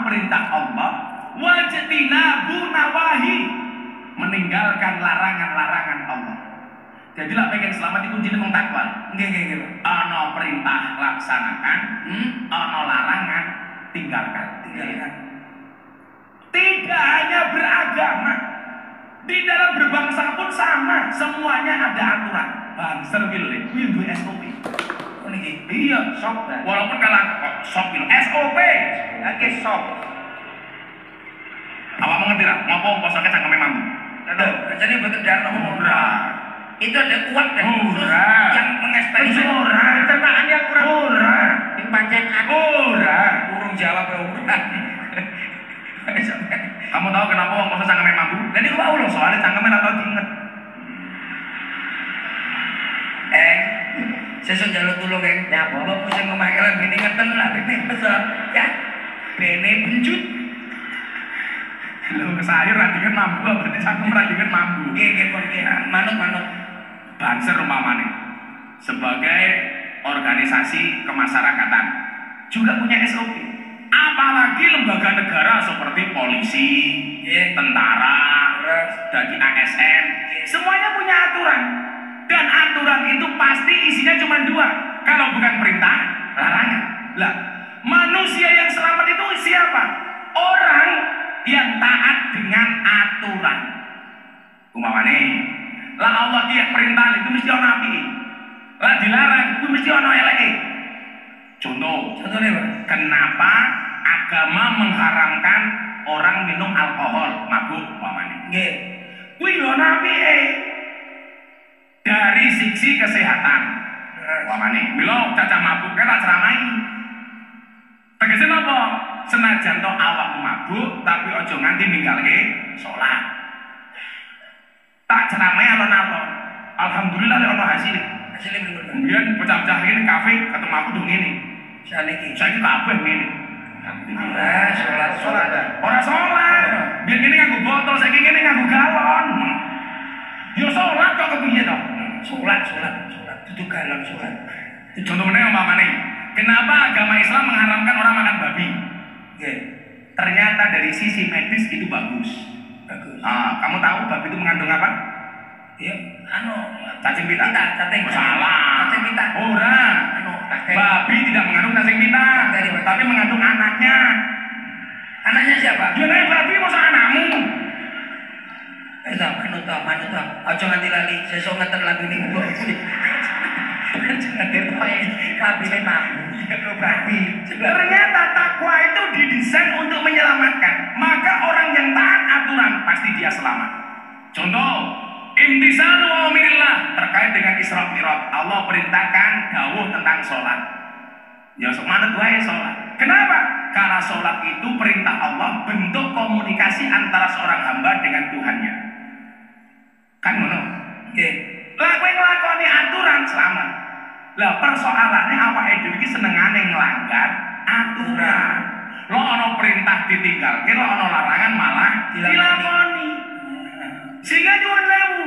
perintah Allah, wajtinabu nawahi, meninggalkan larangan-larangan Allah. Jadi lah pengen selamat itu kuncinya mung takwa. Nggih. Ana perintah laksanakan, ana larangan tinggalkan. Tidak hanya beragama, di dalam berbangsa pun sama, semuanya ada aturan. Bangsa gitu, kuwi SOP. Iya, SOP. Walaupun kalau SOP itu SOP, oke SOP. Awak mengerti lah, ngomong posoknya cangkeme mampu. Jadi bekerjaan kamu murah. Itu ada kuat dan khusus yang mengekspedisi murah. Pencernaan yang kurang murah. Yang pancen murah. Burung Jawa murah. Kamu tahu kenapa wong poso cangkeme mampu? Lah niku wae lho, soalnya cangkeme ora tau diinget. Sesuk njaluk tulung, Kang. Nyapa? Mbok sing ngomah kalian bene ngeten lah bene peso. Ya. Bene benjut. Lho sayur ra diinget mampu, berarti cangkem ra diinget mampu. Nggih, manut. Banser umpamane sebagai organisasi kemasyarakatan juga punya SOP. Apalagi lembaga negara seperti polisi, tentara, dari ASN, semuanya punya aturan. Dan aturan itu pasti isinya cuma dua. Kalau bukan perintah, larangan. Lah, manusia yang selamat itu siapa? Orang yang taat dengan aturan. Umpamane, lah Allah dia perintah itu mesti ono api. Lah dilarang itu mesti ono eleke. Contohnya Pak, kenapa agama mengharamkan orang minum alkohol, mabuk umpamane? Nggih. Kuwi lho nabi dari sisi kesehatan. Umpamane, mila caca mabuk tak ceramai. Tegese napa? Senajan to awakmu mabuk, tapi aja nganti ninggalke salat. Tak ceramai alon-alon. Alhamdulillah lek ono hasilnya. Kemudian bocah-bocah ini kafe ketemu aku dong ini. Saiki kabeh ngene. Alhamdulillah salat. Ora salat. Biyen ngene nganggo botol, saiki ngene nganggo galon. Yo salat kok kepiye to? Salat. Dudu galon salat. Contohnya umpamane, kenapa agama Islam mengharamkan orang makan babi? Ternyata dari sisi medis itu bagus. Kamu tahu babi itu mengandung apa? Ya, cacing pita. Salah. Cacing pita. Ora. Babi tidak mengandung cacing pita, tapi mengandung anaknya. Anaknya siapa? Ya nek babi masa anakmu. Manut. Aja nganti lali, sesuk ngeten lagu niku. Ternyata takwa itu didesain untuk menyelamatkan. Maka orang yang taat aturan pasti dia selamat. Contoh, imtisalu awamirillah terkait dengan Isra Mi'raj. Allah perintahkan dawuh tentang sholat. Ya semangat wae sholat. Kenapa? Karena sholat itu perintah Allah, bentuk komunikasi antara seorang hamba dengan Tuhannya. Kan ngono? Nggih. Lah kowe nglakoni aturan selamat. Lah persoalannya awake dhewe iki senengane nglanggar aturan. Lo ana perintah ditinggalke, lo ana larangan malah dilakoni. Sehingga nyuwun sewu.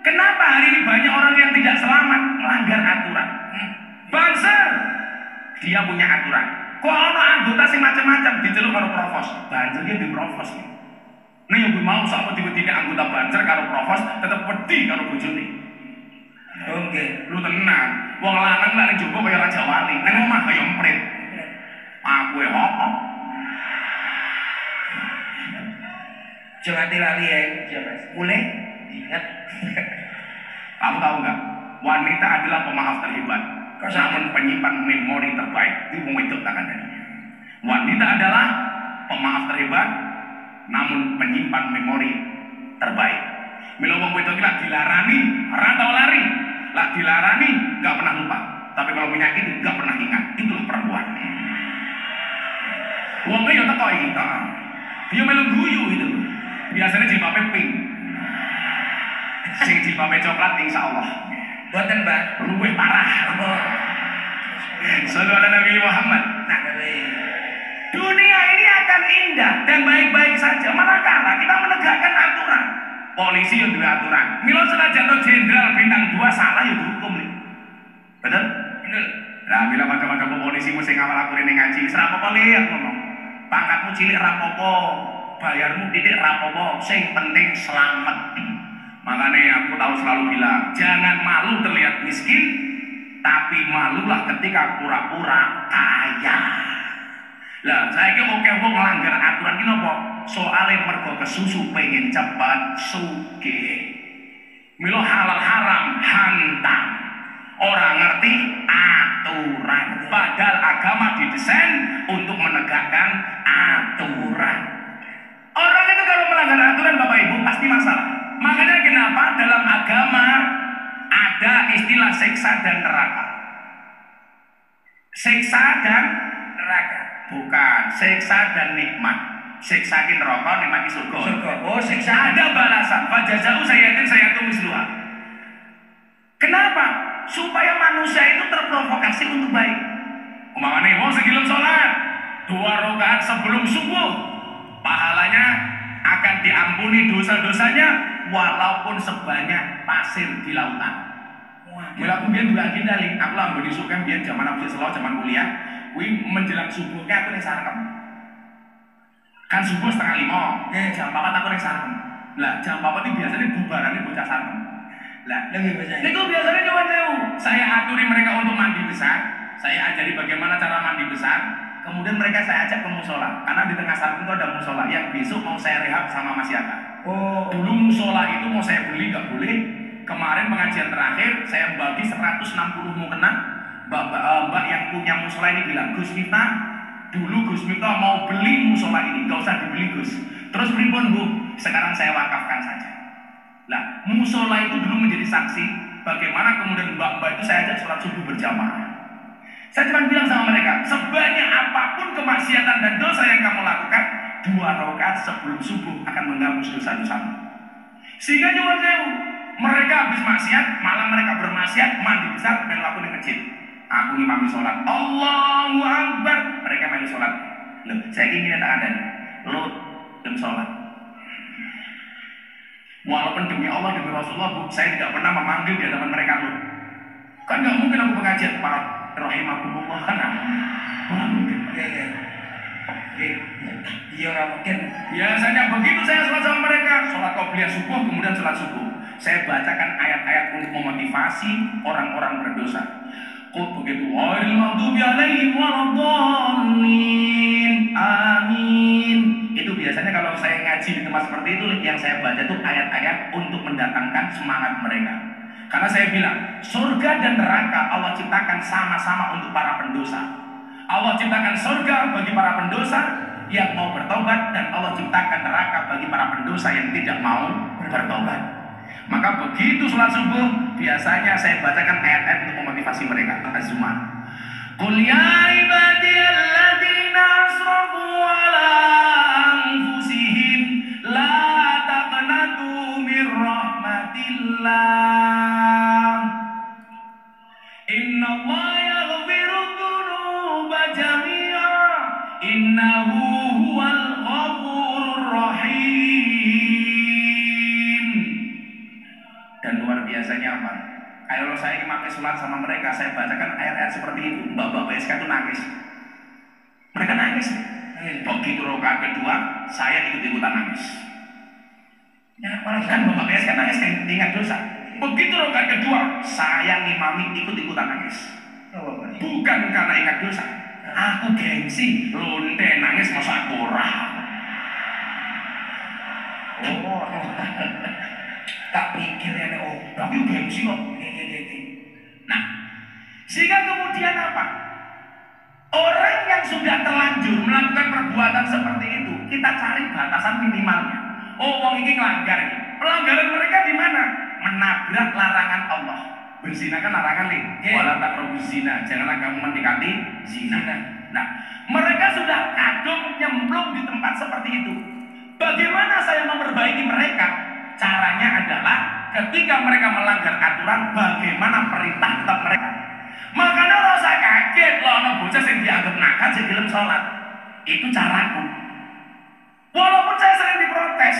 Kenapa hari ini banyak orang yang tidak selamat melanggar aturan? Banser dia punya aturan. Kok ana anggota sing macam-macam diceluk karo provos. Banser dia di provos. Nah yang mau sama tiba-tiba anggota banser karo provos tetap pedih karo bojone. Oke, lu tenang. Wong lanang lak ning jowo kaya raja wali, nang omah kaya emprit. Aku opo? Jangan dilali ya, mulai ingat. Kamu tahu nggak? Wanita adalah pemaaf terhebat, namun penyimpan memori terbaik. Itu itu tangannya. Wanita adalah pemaaf terhebat, namun penyimpan memori terbaik. Mila wong wedok iki lak dilarani, ora tau lari. Lak dilarani, enggak pernah lupa. Tapi kalau menyakiti, enggak pernah ingat. Itulah perempuan. Wongnya ya teko iki ta. Dia melu guyu itu. Biasanya jilbabnya pink. Sing jilbabnya coklat insyaallah. Boten, Mbak. Luwih parah. Sallallahu alaihi Nabi Muhammad. Nah, dunia ini akan indah dan baik-baik saja manakala kita menegakkan aturan. Polisi yang dua aturan. Milo senajan jenderal bintang 2 salah ya dihukum nih. Betul? Betul. Nah, bila macam-macam polisi mesti ngawal aku ini ngaji. Serapa kali aku ngomong. pangkatmu cilik rapopo, bayarmu titik rapopo, sing penting selamat. Makanya aku tahu selalu bilang, jangan malu terlihat miskin, tapi malulah ketika pura-pura kaya. Lah, saya kira oke wong nglanggar aturan iki napa? Soale mergo kesusu pengen cepat sugih. Milo halal haram hantam. Orang ngerti aturan. Padahal agama didesain untuk menegakkan aturan. Orang itu kalau melanggar aturan Bapak Ibu pasti masalah. Makanya kenapa dalam agama ada istilah siksa dan neraka. Siksa dan neraka. Bukan, siksa dan nikmat. Siksa di neraka, nikmat di surga. Oh, siksa. Ada balasan. Fajazau sayyatin misluha. Kenapa? Supaya manusia itu terprovokasi untuk baik. Umpamanya mau segilem sholat 2 rakaat sebelum subuh, pahalanya akan diampuni dosa-dosanya walaupun sebanyak pasir di lautan. Mula aku biar juga gendali, aku lah berdisuh kan biar zaman aku selalu zaman kuliah, menjelang subuhnya aku nih sarkem. Kan subuh 4:30, jam 4 aku nih sarkem. Lah jam 4 ini biasanya bubarannya bocah sarkem. Lah itu biasanya cuma saya aturi mereka untuk mandi besar, saya ajari bagaimana cara mandi besar, kemudian mereka saya ajak ke musola, karena di tengah sarkem itu ada musola yang besok mau saya rehab sama masyarakat. Dulu musola itu mau saya beli nggak boleh. Kemarin pengajian terakhir saya bagi 160 mukena. Mbak yang punya musola ini bilang, Gus Miftah, dulu Gus Miftah mau beli musola ini, nggak usah dibeli Gus. Terus pripun Bu? Sekarang saya wakafkan saja. Lah, musola itu dulu menjadi saksi bagaimana kemudian mbak-mbak itu saya ajak sholat subuh berjamaah. Saya cuma bilang sama mereka, sebanyak apapun kemaksiatan dan dosa yang kamu lakukan, 2 rakaat sebelum subuh akan menghapus dosa-dosamu. Sehingga nyuwun sewu, mereka habis maksiat, malah mereka bermaksiat, mandi besar, dan laku di masjid. Aku ngimami sholat, Allahu Akbar, mereka main sholat. Loh, saya ingin tak ada nih, lo dan sholat. Walaupun demi Allah, demi Rasulullah, Bu, saya tidak pernah memanggil di hadapan mereka loh. Kan nggak mungkin aku pengajian para rahimahumullah kan? Nggak mungkin. Iya nggak mungkin. Biasanya begitu saya sholat sama mereka, sholat qobliyah subuh, kemudian sholat subuh. Saya bacakan ayat-ayat untuk memotivasi orang-orang berdosa. Kok begitu? Ghairil maghdubi alaihim waladdallin. Amin. Itu biasanya kalau saya ngaji di tempat seperti itu, yang saya baca itu ayat-ayat untuk mendatangkan semangat mereka. Karena saya bilang, surga dan neraka Allah ciptakan sama-sama untuk para pendosa. Allah ciptakan surga bagi para pendosa yang mau bertobat, dan Allah ciptakan neraka bagi para pendosa yang tidak mau bertobat. Maka begitu sholat subuh, biasanya saya bacakan ayat-ayat untuk memotivasi mereka. Az-Zumar. Qul ya ibadiyalladzina asrafu ala anfusihim la taqnatu mir rahmatillah. Innallaha yaghfiru dzunuba jami'a. Innahu huwal ghafurur rahim. Dan luar biasanya apa? Kalau saya pakai sholat sama mereka, saya bacakan ayat-ayat seperti itu, mbak-mbak PSK itu nangis. Mereka nangis. Begitu rakaat kedua, saya ikut-ikutan nangis. Ya, malah kan bapak PSK nangis kan ingat dosa. Begitu rakaat kedua, saya ngimami ikut-ikutan nangis. Bukan karena ingat dosa. Aku gengsi, lonte nangis masa aku ora. Tak pikir ya, tapi gengsi kok. Nah, sehingga kemudian apa? Orang yang sudah terlanjur melakukan perbuatan seperti itu, kita cari batasan minimalnya. Oh, wong ini ngelanggar. Pelanggaran mereka di mana? Menabrak larangan Allah. Berzina kan larangan nih. Wala taqrabuz zina. Janganlah kamu mendekati zina. Nah, mereka sudah kadung nyemplung di tempat seperti itu. Bagaimana saya memperbaiki mereka? Caranya adalah ketika mereka melanggar aturan, bagaimana perintah tetap mereka. Makanya rasa kaget loh, ana bocah yang dianggap nakal jadi gelem sholat. Itu caraku. Walaupun saya sering diprotes.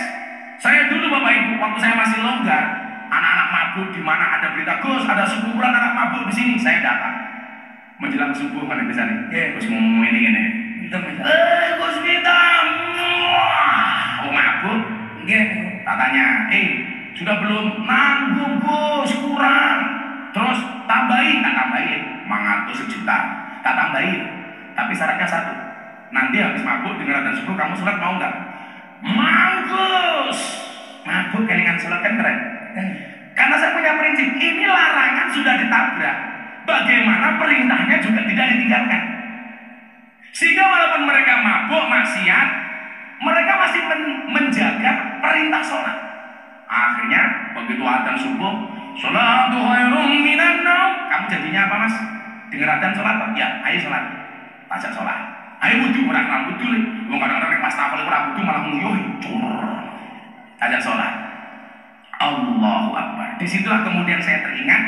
Saya dulu Bapak Ibu, waktu saya masih longgar, anak-anak mabuk di mana ada berita, Gus, ada sekumpulan anak mabuk di sini, saya datang. Menjelang subuh mana bisa nih? Terus ngomong ini. Gus Miftah, oh mabuk, nggih, katanya, sudah belum? Nanggung Gus, kurang. Terus tambahin, tak tambahin, 500 juta, tak tambahin. Tapi syaratnya satu, nanti habis mabuk dengan adzan subuh kamu sholat mau nggak? Mau Gus. Mabuk kelingan sholat kan keren. Karena saya punya prinsip, ini larangan sudah ditabrak, bagaimana perintahnya juga tidak ditinggalkan. Sehingga walaupun mereka mabuk, maksiat, mereka masih menjaga perintah sholat. Akhirnya begitu adzan subuh, sholatu khairum minan naum. Kamu jadinya apa mas? Dengar adzan sholat? Ya, ayo sholat. Ajak sholat. Ayo wudhu, orang wudhu nih. Kadang-kadang pas tafel orang wudhu malah nguyuh. Ajak sholat. Allahu Akbar. Disitulah kemudian saya teringat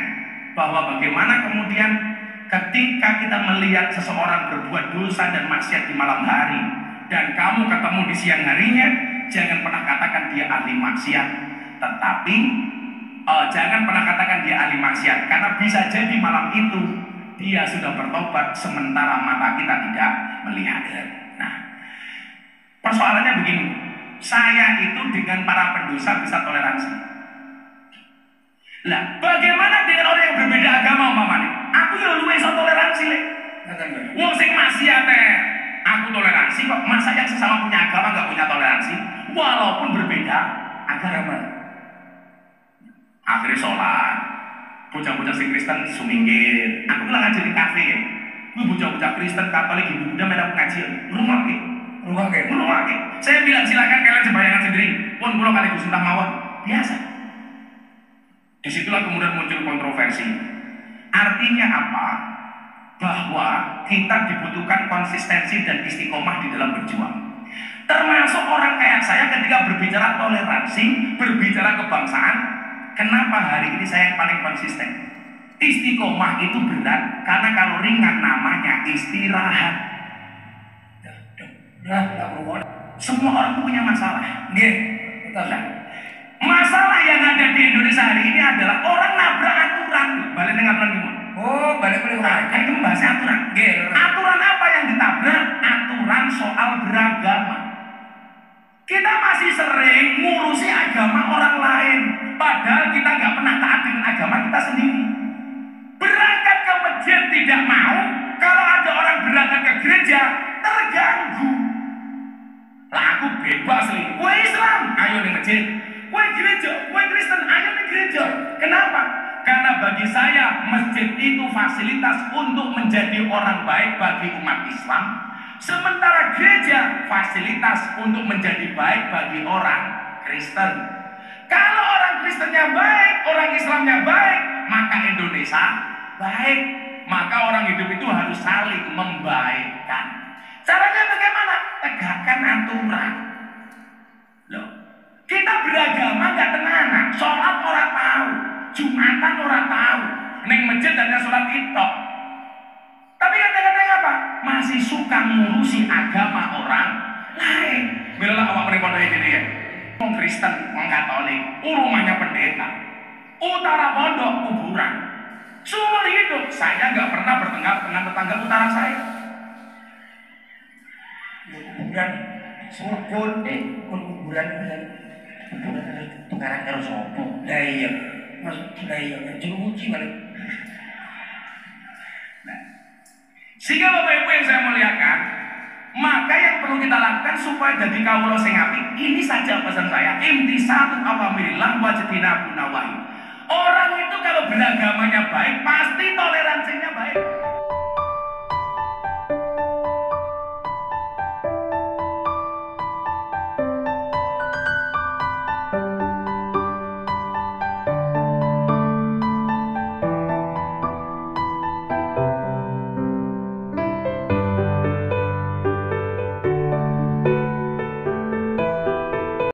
bahwa bagaimana kemudian ketika kita melihat seseorang berbuat dosa dan maksiat di malam hari, dan kamu ketemu di siang harinya, jangan pernah katakan dia ahli maksiat. Tetapi jangan pernah katakan dia ahli maksiat, karena bisa jadi malam itu dia sudah bertobat sementara mata kita tidak melihat. Nah, persoalannya begini, saya itu dengan para pendosa bisa toleransi. Lah, bagaimana dengan orang yang berbeda agama umpamanya? Aku ya luwih iso toleransi le. Wong sing maksiat aku toleransi kok, masa yang sesama punya agama nggak punya toleransi walaupun berbeda agama. Akhirnya sholat, bocah-bocah sing Kristen suminggir. Aku bilang ngaji di kafe ya. Gue bocah-bocah Kristen Katolik Ibu Buddha main ngaji. Rumah. Saya bilang silakan kalian sembahyang sendiri. Pun pulau kali Gus Miftah mawon biasa. Disitulah kemudian muncul kontroversi. Artinya apa? Bahwa kita dibutuhkan konsistensi dan istiqomah di dalam berjuang. Termasuk orang kayak saya ketika berbicara toleransi, berbicara kebangsaan. Kenapa hari ini saya yang paling konsisten? Istiqomah itu berat karena kalau ringan namanya istirahat. Semua orang punya masalah. Masalah yang ada di Indonesia hari ini adalah orang nabrak aturan. Balik dengan aturan gimana? Balik kan itu membahasnya aturan. Aturan apa yang ditabrak? Aturan soal beragama. Kita masih sering ngurusi agama orang lain, padahal kita nggak pernah taat dengan agama kita sendiri. Berangkat ke masjid tidak mau, kalau ada orang berangkat ke gereja terganggu. Lah aku bebas nih, gue Islam, ayo di masjid. Gue gereja, gue Kristen, ayo di gereja. Kenapa? Karena bagi saya masjid itu fasilitas untuk menjadi orang baik bagi umat Islam. Sementara gereja fasilitas untuk menjadi baik bagi orang Kristen. Kalau orang Kristennya baik, orang Islamnya baik, maka Indonesia baik. Maka orang hidup itu harus saling membaikkan. Caranya bagaimana? Tegakkan aturan. Loh, kita beragama gak tenanan, sholat orang tahu, Jumatan orang tahu, neng masjid hanya sholat itu. Tapi kadang-kadang apa? Masih suka ngurusi agama orang lain. Bila awak mereka ini ya, orang Kristen, orang Katolik, rumahnya pendeta, utara pondok kuburan. Seumur hidup saya nggak pernah bertengkar dengan tetangga utara saya. Kuburan, sukun kuburan tukaran karo sopo. Lah iya, maksud iya, jeruji balik. Sehingga Bapak Ibu yang saya muliakan, maka yang perlu kita lakukan supaya jadi kawula sing apik, ini saja pesan saya, imtisatu awamirillah wa jtinabun nawahi. Orang itu kalau beragamanya baik, pasti toleransinya baik.